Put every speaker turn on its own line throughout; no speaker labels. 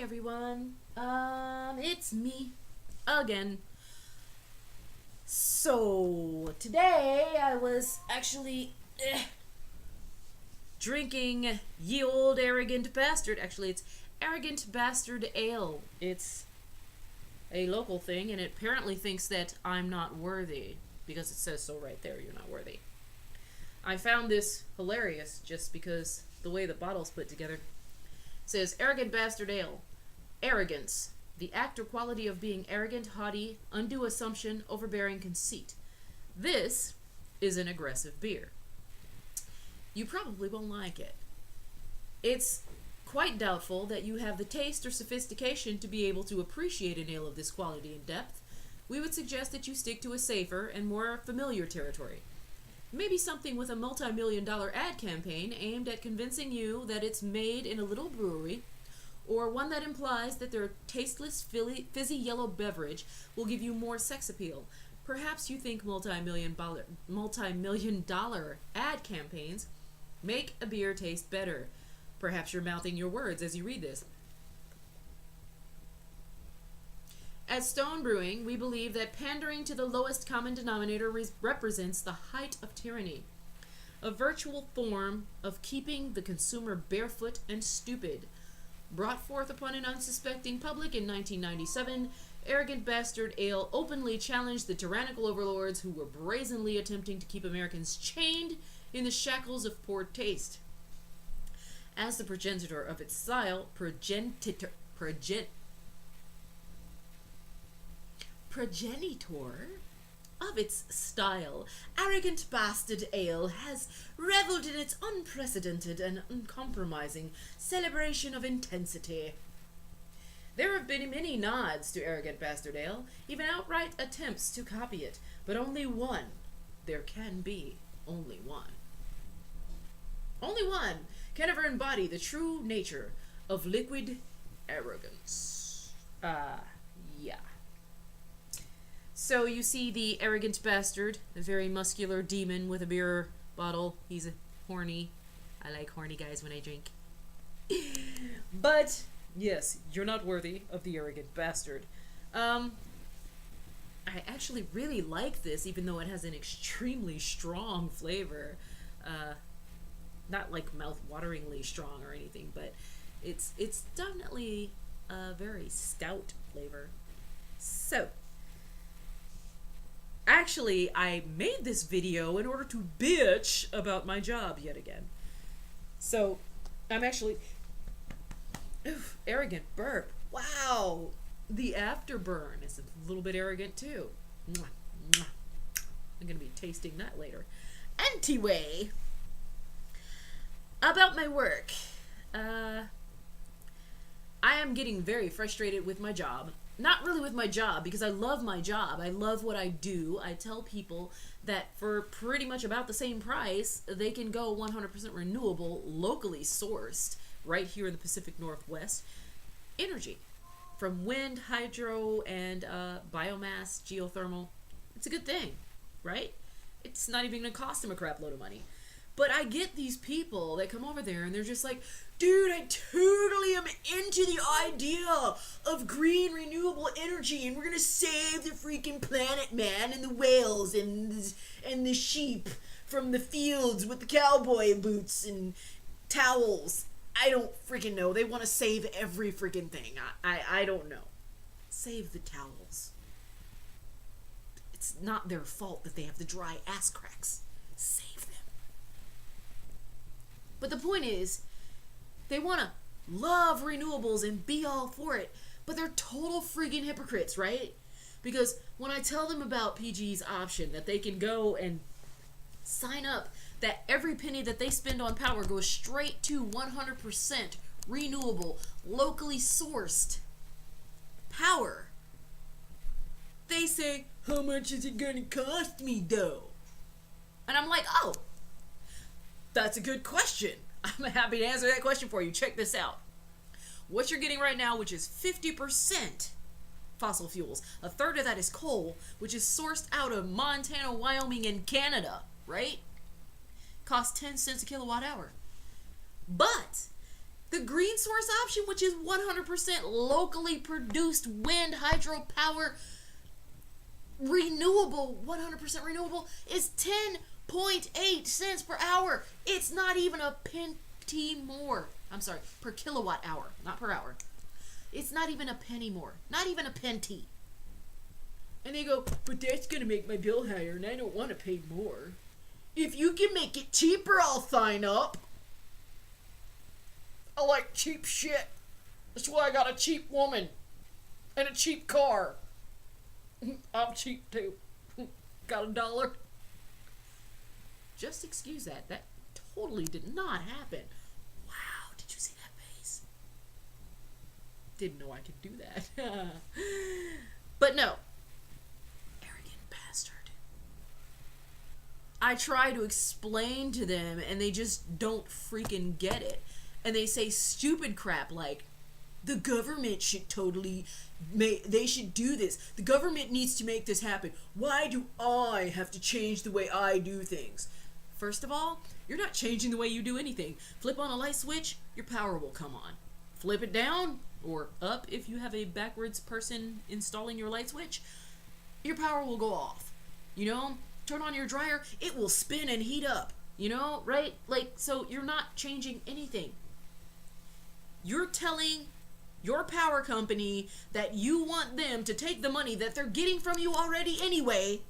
everyone. It's me again. So today I was actually drinking ye old arrogant bastard. Actually, it's arrogant bastard ale. It's a local thing, and it apparently thinks that I'm not worthy because it says so right there. You're not worthy. I found this hilarious just because the way the bottle's put together. Says arrogant bastard ale. Arrogance, the act or quality of being arrogant, haughty, undue assumption, overbearing conceit. This is an aggressive beer. You probably won't like it. It's quite doubtful that you have the taste or sophistication to be able to appreciate an ale of this quality and depth. We would suggest that you stick to a safer and more familiar territory. Maybe something with a multi-million-dollar ad campaign aimed at convincing you that it's made in a little brewery, or one that implies that their tasteless, fizzy yellow beverage will give you more sex appeal. Perhaps you think multi-million-dollar ad campaigns make a beer taste better. Perhaps you're mouthing your words as you read this. At Stone Brewing, we believe that pandering to the lowest common denominator represents the height of tyranny, a virtual form of keeping the consumer barefoot and stupid. Brought forth upon an unsuspecting public in 1997, Arrogant Bastard Ale openly challenged the tyrannical overlords who were brazenly attempting to keep Americans chained in the shackles of poor taste. As the progenitor of its style, progenitor of its style, Arrogant Bastard Ale has reveled in its unprecedented and uncompromising celebration of intensity. There have been many nods to Arrogant Bastard Ale, even outright attempts to copy it, but only one. There can be only one. Only one can ever embody the true nature of liquid arrogance. Yeah. So you see the arrogant bastard, a very muscular demon with a beer bottle. He's a horny. I like horny guys when I drink. But, yes, you're not worthy of the arrogant bastard. I actually really like this, even though it has an extremely strong flavor. Not like mouth-wateringly strong or anything, but it's definitely a very stout flavor. So, actually, I made this video in order to bitch about my job yet again. So, I'm actually... arrogant burp. Wow! The afterburn is a little bit arrogant, too. Mwah, mwah. I'm going to be tasting that later. Anyway, about my work. I am getting very frustrated with my job. Not really with my job, because I love my job. I love what I do. I tell people that for pretty much about the same price, they can go 100% renewable, locally sourced, right here in the Pacific Northwest, energy. From wind, hydro, and biomass, geothermal. It's a good thing, right? It's not even going to cost them a crap load of money. But I get these people that come over there and they're just like, dude, I totally am into the idea of green renewable energy and we're gonna save the freaking planet, man, and the whales and the sheep from the fields with the cowboy boots and towels. I don't freaking know. They want to save every freaking thing. I don't know. Save the towels. It's not their fault that they have the dry ass cracks. Save them. But the point is, they want to love renewables and be all for it, but they're total freaking hypocrites, right? Because when I tell them about PG's option, that they can go and sign up, that every penny that they spend on power goes straight to 100% renewable, locally sourced power, they say, how much is it going to cost me, though? And I'm like, oh, that's a good question. I'm happy to answer that question for you. Check this out. What you're getting right now, which is 50% fossil fuels. A third of that is coal, which is sourced out of Montana, Wyoming, and Canada, right? Costs 10 cents a kilowatt hour. But the green source option, which is 100% locally produced wind, hydropower, renewable, 100% renewable, is 10.8 cents per hour. It's not even a penny more. I'm sorry, per kilowatt hour, not per hour. It's not even a penny more. Not even a penny. And they go, but that's going to make my bill higher, and I don't want to pay more. If you can make it cheaper, I'll sign up. I like cheap shit. That's why I got a cheap woman. And a cheap car. I'm cheap too. Got $1. Just excuse that. That totally did not happen. Wow, did you see that face? Didn't know I could do that. But no. Arrogant bastard. I try to explain to them and they just don't freaking get it. And they say stupid crap like, the government should totally, they should do this. The government needs to make this happen. Why do I have to change the way I do things? First of all, you're not changing the way you do anything. Flip on a light switch, your power will come on. Flip it down, or up if you have a backwards person installing your light switch, your power will go off. You know, turn on your dryer, it will spin and heat up. You know, right? Like, so you're not changing anything. You're telling your power company that you want them to take the money that they're getting from you already anyway,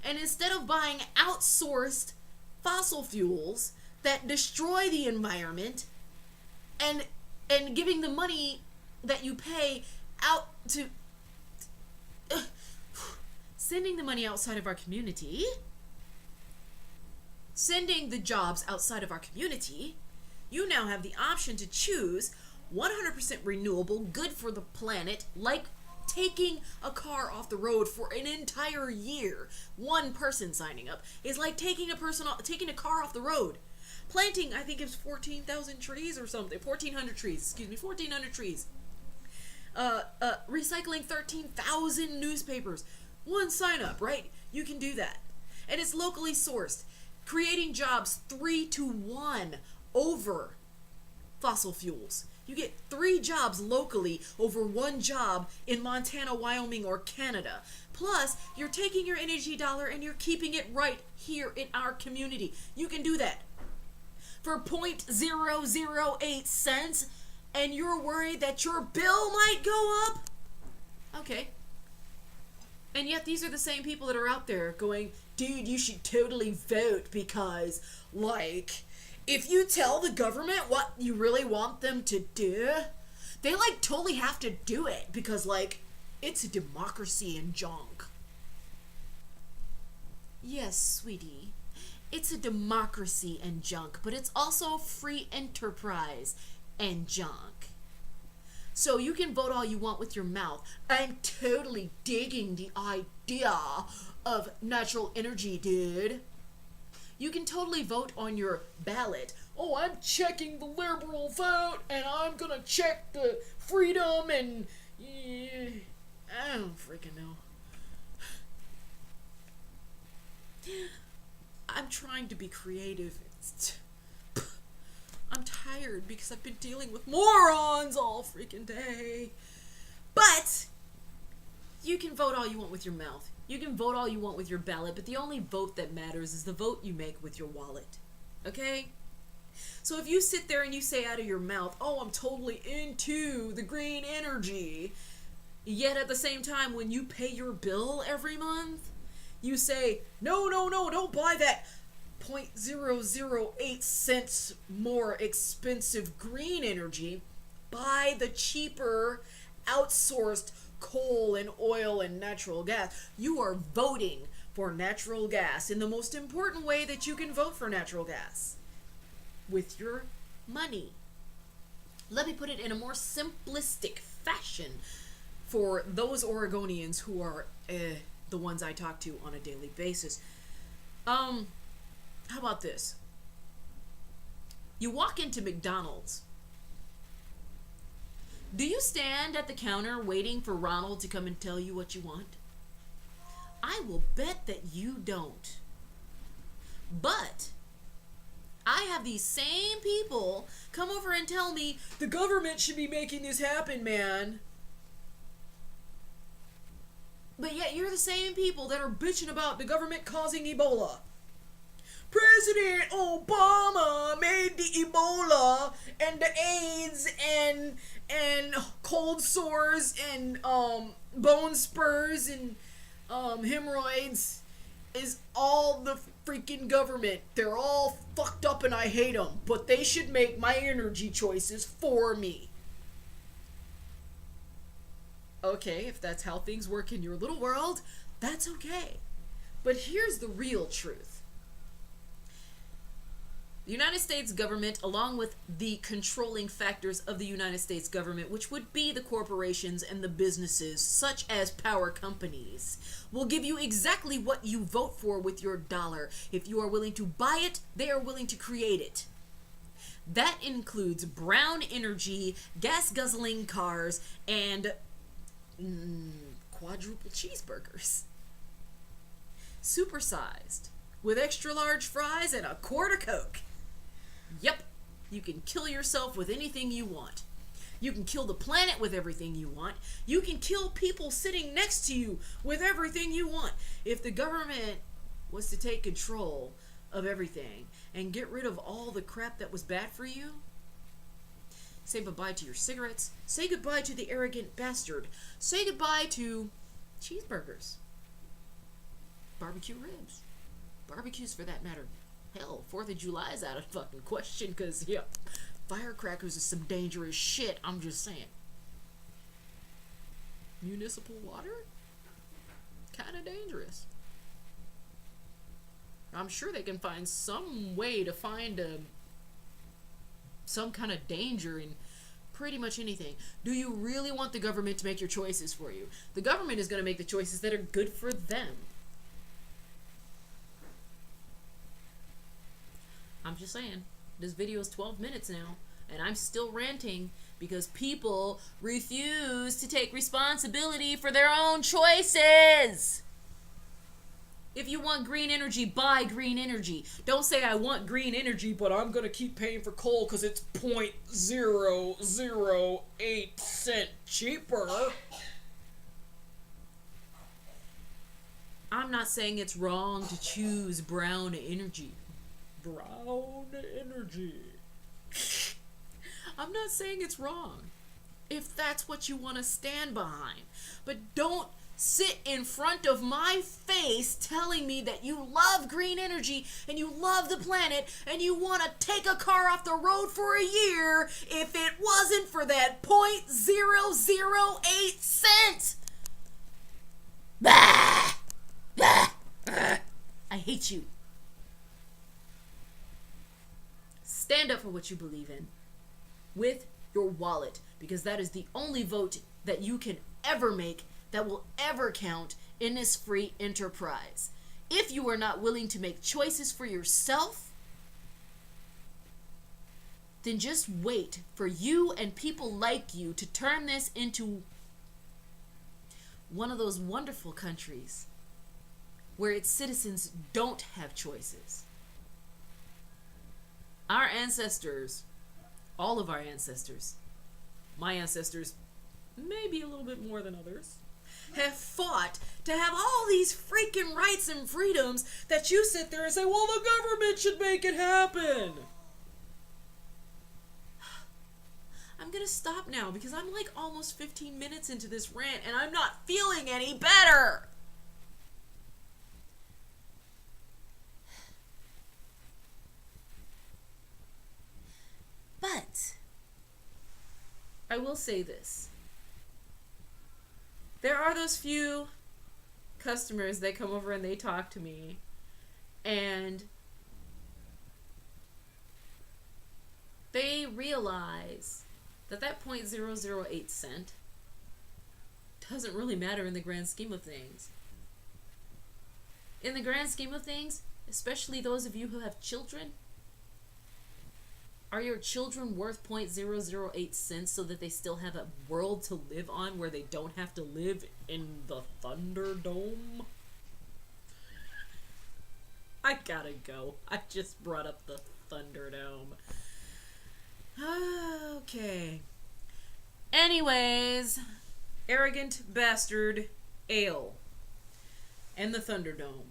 and instead of buying outsourced fossil fuels that destroy the environment and giving the money that you pay out to sending the money outside of our community, sending the jobs outside of our community, you now have the option to choose 100% renewable, good for the planet, like taking a car off the road for an entire year. One person signing up is like taking a car off the road. Planting, I think it's 14,000 trees or something. 1,400 trees, 1,400 trees. Recycling 13,000 newspapers. One sign up, right? You can do that. And it's locally sourced. Creating jobs 3-to-1 over fossil fuels. You get 3 jobs locally over 1 job in Montana, Wyoming, or Canada. Plus, you're taking your energy dollar and you're keeping it right here in our community. You can do that for 0.008 cents, and you're worried that your bill might go up? Okay. And yet these are the same people that are out there going, dude, you should totally vote because, like, if you tell the government what you really want them to do, they, like, totally have to do it because, like, it's a democracy and junk. Yes, sweetie, it's a democracy and junk, but it's also free enterprise and junk. So you can vote all you want with your mouth. I'm totally digging the idea of natural energy, dude. You can totally vote on your ballot. Oh, I'm checking the liberal vote, and I'm gonna check the freedom and... I don't freaking know. I'm trying to be creative. I'm tired because I've been dealing with morons all freaking day. But you can vote all you want with your mouth. You can vote all you want with your ballot, but the only vote that matters is the vote you make with your wallet. Okay? So if you sit there and you say out of your mouth, oh, I'm totally into the green energy, yet at the same time when you pay your bill every month, you say, no, don't buy that 0.008 cents more expensive green energy. Buy the cheaper outsourced coal and oil and natural gas. You are voting for natural gas in the most important way that you can vote for natural gas, with your money. Let me put it in a more simplistic fashion for those Oregonians who are the ones I talk to on a daily basis. How about this? You walk into McDonald's. Do you stand at the counter waiting for Ronald to come and tell you what you want? I will bet that you don't. But I have these same people come over and tell me the government should be making this happen, man. But yet you're the same people that are bitching about the government causing Ebola. President Obama made the Ebola and the AIDS and cold sores and bone spurs and hemorrhoids is all the freaking government. They're all fucked up and I hate them, but they should make my energy choices for me. Okay, if that's how things work in your little world, that's okay. But here's the real truth. The United States government, along with the controlling factors of the United States government, which would be the corporations and the businesses, such as power companies, will give you exactly what you vote for with your dollar. If you are willing to buy it, they are willing to create it. That includes brown energy, gas-guzzling cars, and quadruple cheeseburgers. Supersized, with extra large fries and a quart of Coke. Yep, you can kill yourself with anything you want. You can kill the planet with everything you want. You can kill people sitting next to you with everything you want. If the government was to take control of everything and get rid of all the crap that was bad for you, say goodbye to your cigarettes, say goodbye to the arrogant bastard, say goodbye to cheeseburgers, barbecue ribs, barbecues for that matter. Hell, 4th of July is out of fucking question because, yeah, firecrackers is some dangerous shit, I'm just saying. Municipal water? Kinda dangerous. I'm sure they can find some way to find some kind of danger in pretty much anything. Do you really want the government to make your choices for you? The government is going to make the choices that are good for them. I'm just saying, this video is 12 minutes now, and I'm still ranting because people refuse to take responsibility for their own choices. If you want green energy, buy green energy. Don't say I want green energy, but I'm going to keep paying for coal because it's 0.008 cent cheaper. I'm not saying it's wrong to choose brown energy. Brown energy. I'm not saying it's wrong if that's what you want to stand behind. But don't sit in front of my face telling me that you love green energy and you love the planet and you want to take a car off the road for a year if it wasn't for that 0.008 cent. Bah! Bah! I hate you. Stand up for what you believe in with your wallet, because that is the only vote that you can ever make that will ever count in this free enterprise. If you are not willing to make choices for yourself, then just wait for you and people like you to turn this into one of those wonderful countries where its citizens don't have choices. Our ancestors, all of our ancestors, my ancestors, maybe a little bit more than others, have fought to have all these freaking rights and freedoms that you sit there and say, well, the government should make it happen. I'm gonna stop now because I'm like almost 15 minutes into this rant and I'm not feeling any better. But I will say this. There are those few customers that come over and they talk to me and they realize that that 0.008 cent doesn't really matter in the grand scheme of things. In the grand scheme of things, especially those of you who have children, are your children worth 0.008 cents so that they still have a world to live on where they don't have to live in the Thunderdome? I gotta go. I just brought up the Thunderdome. Okay. Anyways, Arrogant Bastard Ale and the Thunderdome.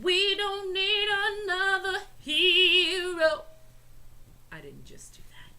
We don't need another hero. I didn't just do that.